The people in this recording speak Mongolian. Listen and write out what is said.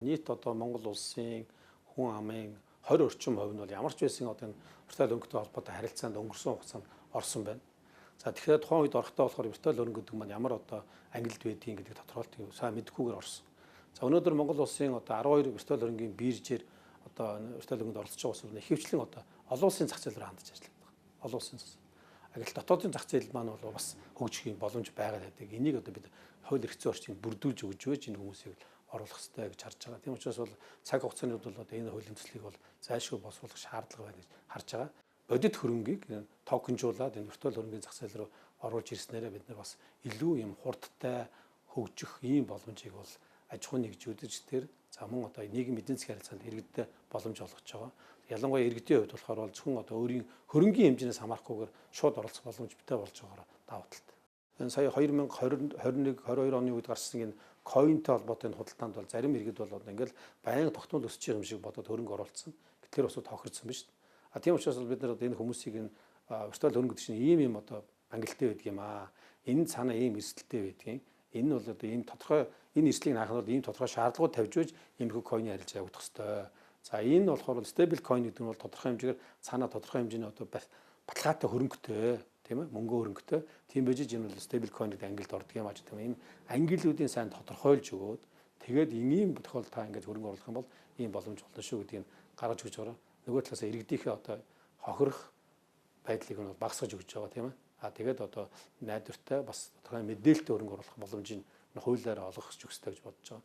Нийт одоо Монгол улсын хүн амын 20 орчим хувь нь бол ямар ч байсан одоо энэ виртуал өнгөтэй холбоотой харилцаанд өнгөрсөн хугацаанд орсон байна. За тэгэхээр тухайн үед орохдоо болохоор виртуал өнгө гэдэг нь ямар одоо ангилд байдгийг гэдэг тодорхойлтыг сайн мэдхгүйгээр орсон. За өнөөдөр Монгол улсын одоо 12 виртуал өрнгийн биржээр одоо виртуал өнгөнд оролцож байгаа улсууд ихэвчлэн одоо олон улсын зах зээл рүү хандж ажилладаг. Олон улсын зах зээл. Агил дотоодын зах зээл маань бол бас хөгжихийн боломж байгаад байдаг. Энийг одоо бид хууль эрх зүйн орчинд бүрдүүлж өгж байж энэ хүмүүсийг оруулах хэрэгтэй гэж харж байгаа. Тийм учраас бол цаг хугацаанд бол одоо энэ хуулийн төслийг бол зайлшгүй боловсруулах шаардлага байна гэж харж байгаа. Бодит хөрөнгийг токенжуулаад энэ виртуал хөрөнгийн зах зээл рүү оруулж ирснээрээ бид нар бас илүү юм хурдтай хөгжих ийм боломжийг бол аж ахуйн нэгжүүдэж тэр за мөн одоо нийгмийн эдийн засгийн харилцаанд иргэдтэй боломж олгож байгаа. Ялангуяа иргэдийн хувьд болохоор бол зөвхөн одоо өөрийн хөрөнгийн хэмжээс хамаарахгүйгээр шууд оролцох боломж битэй болж байгаагаар даваа талтай. Энэ сая 2021-22 оны үед гарсан энэ coinтэй холбоотой худалдаанд бол зарим иргэд бол ингээл байнга тогтмол өсөж байгаа юм шиг бодоод хөрөнгө оруулсан. Тэгэхээр бас тохирцсон биз дээ. А тийм учраас бид нар энэ хүмүүсийг энэ виртуал хөрөнгө гэдэг чинь ийм одоо ангилалтай байдаг юм аа. Энэ цаана ийм эрсдэлтэй байдгийн. Энэ нь бол одоо ийм тодорхой энэ эрсдлийг наахнаар ийм тодорхой шаардлагууд тавьж байж иймэрхүү койны харилцаа явагдах ёстой. За энэ болохоор stable coin гэдэг нь бол тодорхой хэмжээгээр цаана тодорхой хэмжээний одоо баталгаатай хөрөнгөтэй тийм ээ мөнгө хөрөнгөтэй тийм байж энэ бол stable coin гэдэг ангилд ордог юм ааж тийм энэ ангиллуудын сайн тодорхойлж өгөөд тэгээд ийм тохиолдолд та ингэж хөрөнгө оруулах юм бол ийм боломж болно шүү гэдгийг гаргаж өгч байгаа. Нөгөө талаас иргэдийнхээ одоо хохирох байдлыг нь багасгаж өгч байгаа тийм ээ. А тэгээд одоо найдвартай бас тодорхой мэдээлэлтэй хөрөнгө оруулах боломжийг хуулиараа олгох ч өгстэй гэж бодож байгаа.